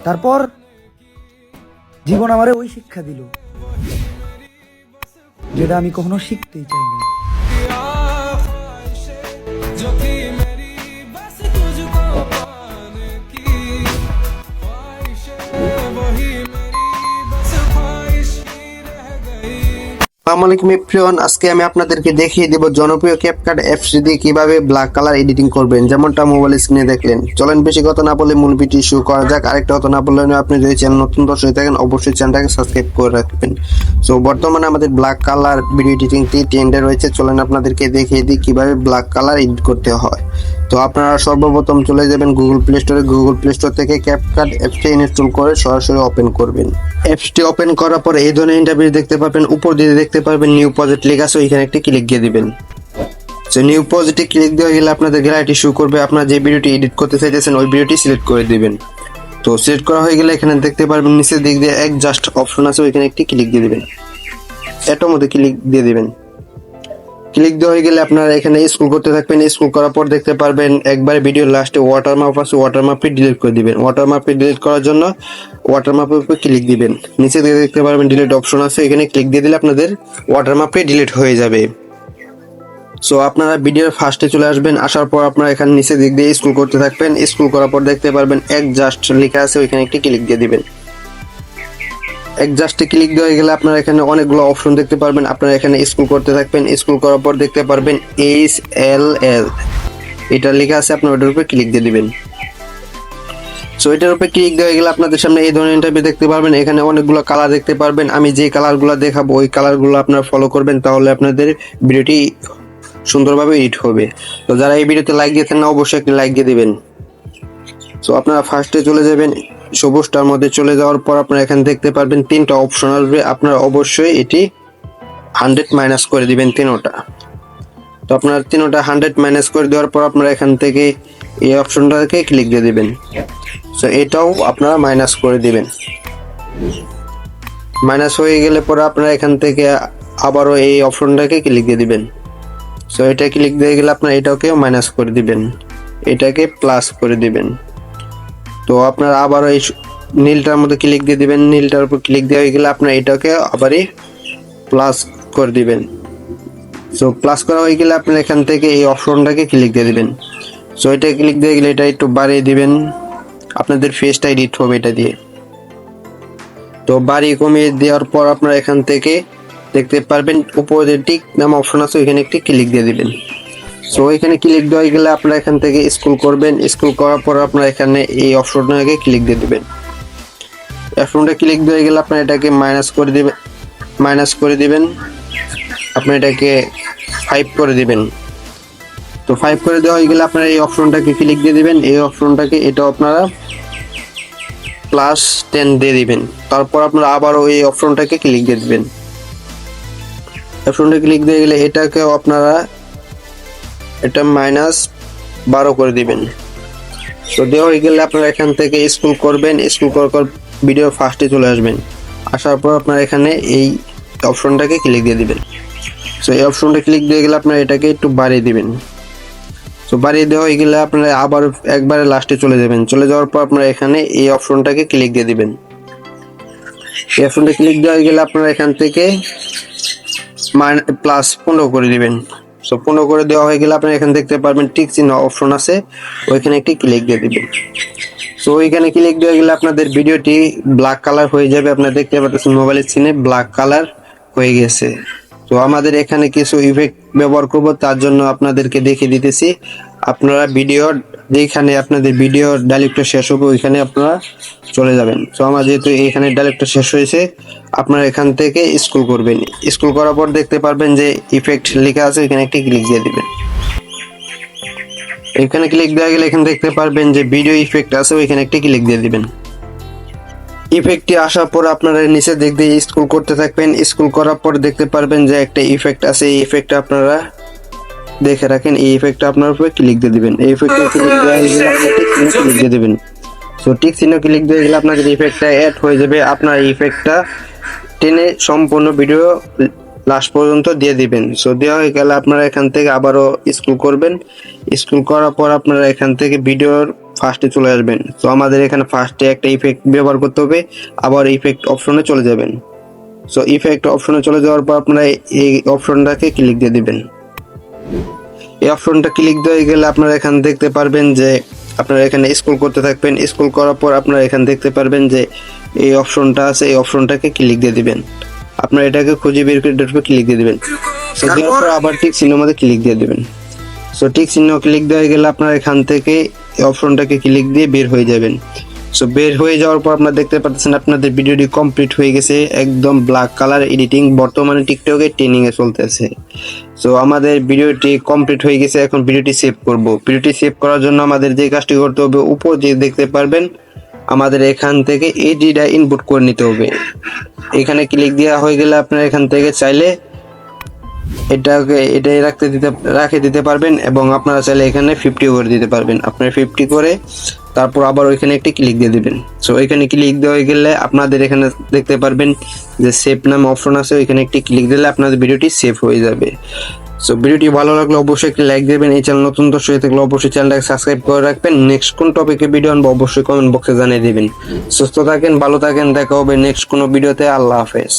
তারপর জীবন আমারে ওই শিক্ষা দিল যেটা আমি কখনো শিখতেই চাইনি। আসসালামু আলাইকুম এভরিওয়ান, আজকে আমি আপনাদেরকে দেখিয়ে দেব জনপ্রিয় ক্যাপকাট অ্যাপস দিয়ে কিভাবে ব্ল্যাক কালার এডিটিং করবেন, যেমনটা মোবাইল স্ক্রিনে দেখলেন। চলেন বেশি কথা না বলে মূল ভিডিও শুরু করা যাক। আরেকটা কথা না বললে, আপনি যদি চ্যানেল নতুন দর্শক হয়ে থাকেন অবশ্যই চ্যানেলটাকে সাবস্ক্রাইব করে রাখবেন। সো বর্তমানে আমাদের ব্ল্যাক কালার ভিডিও এডিটিংটি ট্রেন্ডে রয়েছে। চলেন আপনাদেরকে দেখিয়ে দিই কিভাবে ব্ল্যাক কালার এডিট করতে হয়। তো আপনারা সর্বপ্রথম চলে যাবেন গুগল প্লে স্টোরে। গুগল প্লে স্টোর থেকে ক্যাপকাট অ্যাপসটি ইনস্টল করে সরাসরি ওপেন করবেন। অ্যাপসটি ওপেন করার পর এই ধরনের ইন্টারফেস দেখতে পাবেন। উপর দিকে দেখতে পারবেন নিউ প্রজেক্ট লেখা আছে, ওইখানে একটি ক্লিক দিয়ে দিবেন। সো নিউ প্রজেক্টে ক্লিক দেওয়া গেলে আপনাদের গ্যালারিটি শো করবে। আপনারা যে ভিডিওটি এডিট করতে চাইতেছেন ওই ভিডিওটি সিলেক্ট করে দিবেন। তো সিলেক্ট করা হয়ে গেলে এখানে দেখতে পারবেন নিচের দিক দিয়ে অ্যাডজাস্ট অপশন আছে, ওইখানে একটি ক্লিক দিয়ে দিবেন। এটার মধ্যে ক্লিক দিয়ে দিবেন। ক্লিক দেওয়া হয়ে গেলে আপনারা এখানে স্ক্রল করতে থাকবেন। স্ক্রল করার পর দেখতে পারবেন একবারে ভিডিওর লাস্টে ওয়াটারমার্ক আছে, ওয়াটারমার্কটি ডিলিট করে দিবেন। ওয়াটারমার্কটি ডিলিট করার জন্য ওয়াটারমার্কের উপর ক্লিক দিবেন। নিচে দিকে দেখতে পারবেন ডিলিট অপশন আছে, এখানে ক্লিক দিয়ে দিলে আপনাদের ওয়াটারমার্কটি ডিলিট হয়ে যাবে। সো আপনারা ভিডিওর ফার্স্টে চলে আসবেন। আসার পর আপনারা এখানে নিচে দিক দিয়ে স্ক্রল করতে থাকবেন। স্ক্রল করার পর দেখতে পারবেন অ্যাডজাস্ট লেখা আছে, ওইখানে একটি ক্লিক দিয়ে দিবেন। অ্যাডজাস্টে ক্লিক দেওয়া গেলে আপনারা এখানে অনেকগুলো অপশন দেখতে পারবেন। আপনারা এখানে স্ক্রল করতে থাকবেন। স্ক্রল করার পর দেখতে পারবেন HLL এটা লেখা আছে, আপনারা ওটার উপরে ক্লিক দিয়ে দিবেন। সো এটার উপরে ক্লিক দেওয়া গেলে আপনাদের সামনে এই ধরনের ইন্টারভিউ দেখতে পারবেন। এখানে অনেকগুলো কালার দেখতে পারবেন। আমি যে কালারগুলো দেখাবো ওই কালারগুলো আপনারা ফলো করবেন, তাহলে আপনাদের ভিডিওটি সুন্দরভাবে এডিট হবে। তো যারা এই ভিডিওতে লাইক দিয়েছেন না অবশ্যই একটি লাইক দিয়ে দিবেন। সো আপনারা ফার্স্টে চলে যাবেন, সবুজটার মধ্যে চলে যাওয়ার পর আপনারা এখানে দেখতে পারবেন তিনটা অপশন আসবে। আপনারা অবশ্যই এটি 100 মাইনাস করে দিবেন তিনোটা। তো আপনারা তিনোটা 100 মাইনাস করে দেওয়ার পর আপনারা এখান থেকে এই অপশনটাকে ক্লিক দিয়ে দিবেন। সো এটাও আপনারা মাইনাস করে দিবেন। মাইনাস হয়ে গেলে পরে আপনারা এখান থেকে আবারও এই অপশনটাকে ক্লিক দিয়ে দিবেন। সো এটা ক্লিক দিয়ে গেলে আপনারা এটাকেও মাইনাস করে দিবেন, এটাকে প্লাস করে দিবেন। তো আপনারা আবারও এই নীলটার মধ্যে ক্লিক দিয়ে দিবেন। নীলটার উপর ক্লিক দেওয়া হয়ে গেলে আপনারা এটাকে আবারই প্লাস করে দিবেন। সো প্লাস করা হয়ে গেলে আপনারা এখান থেকে এই অপশনটাকে ক্লিক দিয়ে দিবেন। সো এটা ক্লিক দিয়ে গেলে এটা একটু বাড়িয়ে দিবেন, আপনাদের ফেসটা এডিট হবে এটা দিয়ে। তো বাড়িয়ে কমিয়ে দেওয়ার পর আপনারা এখান থেকে দেখতে পারবেন উপরে টিক নাম অপশন আছে, ওইখানে একটি ক্লিক দিয়ে দিবেন। সো এখানে ক্লিক দেওয়া গেলে আপনারা এখান থেকে স্ক্রল করবেন। স্ক্রল করার পর আপনারা এখানে এই অপশনটাকে ক্লিক দিয়ে দিবেন। অপশনটা ক্লিক দিয়ে গেলে আপনারা এটাকে মাইনাস করে দিবেন। আপনারা এটাকে 5 করে দিবেন। তো 5 করে দেওয়া হয়ে গেলে আপনারা এই অপশনটাকে ক্লিক দিয়ে দিবেন। এই অপশনটাকে এটা আপনারা +10 দিয়ে দিবেন। তারপর আপনারা আবারও এই অপশনটাকে ক্লিক দিয়ে দিবেন। অপশনটা ক্লিক দিয়ে গেলে এটাকেও আপনারা এটা -12 করে দিবেন। তো দেওয়া হয়ে গেলে আপনারা এখান থেকে স্ক্রল করবেন। স্ক্রল করার পর ভিডিও ফার্স্টে চলে আসবেন। আসার পর আপনারা এখানে এই অপশনটাকে ক্লিক দিয়ে দিবেন। সো এই অপশনটা ক্লিক দিয়ে গেলে আপনারা এটাকে একটু বাড়িয়ে দিবেন। সো বাড়িয়ে দেওয়া হয়ে গেলে আপনারা আবার একবারে লাস্টে চলে যাবেন। চলে যাওয়ার পর আপনারা এখানে এই অপশনটাকে ক্লিক দিয়ে দিবেন। এই অপশনটা ক্লিক দেওয়া হয়ে গেলে আপনারা এখান থেকে +15 করে দিবেন। সো 15 করে দেওয়া হয়ে গেলে আপনারা এখানে দেখতে পারবেন টিক চিহ্ন অপশন আছে, ওইখানে একটি ক্লিক দিয়ে দিবেন। সো ওইখানে ক্লিক দেওয়া গেলে আপনাদের ভিডিওটি ব্ল্যাক কালার হয়ে যাবে। আপনারা দেখতে পাচ্ছেন মোবাইলের স্ক্রিনে ব্ল্যাক কালার হয়ে গেছে। তো আমাদের এখানে কিছু ইফেক্ট ব্যবহার করব, তার জন্য আপনাদেরকে দেখিয়ে দিতেছি। আপনারা ভিডিও যেখানে আপনাদের ভিডিও ডাইরেক্টটা শেষ হবে ওইখানে আপনারা চলে যাবেন। সো আমার যেহেতু এখানে ডাইরেক্টটা শেষ হয়েছে, আপনারা এখান থেকে স্ক্রল করবেন। স্ক্রল করার পর দেখতে পারবেন যে ইফেক্ট লেখা আছে, এখানে একটি ক্লিক দিয়ে দিবেন। এখানে ক্লিক দেওয়া গেলে এখানে দেখতে পারবেন যে ভিডিও ইফেক্ট আছে, ওইখানে একটি ক্লিক দিয়ে দিবেন। ইফেক্টটি আসার পর আপনারা নিচে দিক দিয়ে স্ক্রল করতে থাকবেন। স্ক্রল করার পর দেখতে পারবেন যে একটা ইফেক্ট আছে, এই ইফেক্টটা আপনারা দেখে রাখেন। এই ইফেক্টটা আপনার উপরে ক্লিক দিয়ে দিবেন। এই ইফেক্টে ক্লিক দেওয়া হয়ে গেলে আপনি ক্লিক দিয়ে দিবেন। সো টিক চিহ্ন ক্লিক দিয়ে গেলে আপনাদের ইফেক্টটা অ্যাড হয়ে যাবে। আপনার ইফেক্টটা টেনে সম্পূর্ণ ভিডিও লাস্ট পর্যন্ত দিয়ে দিবেন। সো দেওয়া হয়ে গেলে আপনারা এখান থেকে আবারও স্ক্রল করবেন। স্ক্রল করার পর আপনারা এখান থেকে ভিডিওর ফার্স্টে চলে আসবেন। তো আমাদের এখানে ফার্স্টে একটা ইফেক্ট ব্যবহার করতে হবে, আবার ইফেক্ট অপশনে চলে যাবেন। সো ইফেক্ট অপশনে চলে যাওয়ার পর আপনারা এই অপশনটাকে ক্লিক দিয়ে দিবেন। এই অপশনটা ক্লিক দিয়ে গেলে আপনারা এখানে দেখতে পারবেন যে আপনারা এখানে স্ক্রল করতে থাকবেন। স্ক্রল করার পর আপনারা এখানে দেখতে পারবেন যে এই অপশনটা আছে, এই অপশনটাকে ক্লিক দিয়ে দিবেন। আপনারা এটাকে খুঁজে বের করে এটার উপর ক্লিক দিয়ে দিবেন। সো দেওয়ার পর আবার টিক চিহ্নের মধ্যে ক্লিক দিয়ে দিবেন। সো টিক চিহ্ন ক্লিক দেওয়া গেলে আপনারা এখান থেকে এই অপশনটাকে ক্লিক দিয়ে বের হয়ে যাবেন। সো বের হয়ে যাওয়ার পর আপনারা দেখতে পাচ্ছেন আপনাদের ভিডিওটি কমপ্লিট হয়ে গেছে, একদম ব্ল্যাক কালার এডিটিং বর্তমানে টিকটকে ট্রেনিং এ চলতেছে। সো আমাদের ভিডিওটি কমপ্লিট হয়ে গেছে, এখন ভিডিওটি সেভ করব। ভিডিওটি সেভ করার জন্য আমাদের যে কাজটি করতে হবে, উপর যে দেখতে পারবেন আমাদের এখান থেকে এডিটা ইনপুট করে নিতে হবে। এখানে ক্লিক দেওয়া হয়ে গেলে আপনারা এখান থেকে চাইলে এটাই রাখে দিতে পারবেন, এবং আপনারা চাইলে এখানে 50 করে দিতে পারবেন। আপনারা 50 করে তারপর আবার ওইখানে একটি ক্লিক দিয়ে দিবেন। সো ওইখানে ক্লিক দেওয়া হয়ে গেলে আপনাদের এখানে দেখতে পারবেন যে সেভ নামে অপশন আছে, ওইখানে একটি ক্লিক দিলে আপনাদের ভিডিওটি সেভ হয়ে যাবে। সো ভিডিওটি ভালো লাগলে অবশ্যই একটি লাইক দেবেন। এই চ্যানেল নতুন দর্শক হয়ে থাকলে অবশ্যই চ্যানেলটাকে সাবস্ক্রাইব করে রাখবেন। নেক্সট কোন টপিকে ভিডিও আনবো অবশ্যই কমেন্ট বক্সে জানিয়ে দিবেন। সুস্থ থাকেন, ভালো থাকেন, দেখা হবে নেক্সট কোনো ভিডিওতে। আল্লাহ হাফেজ।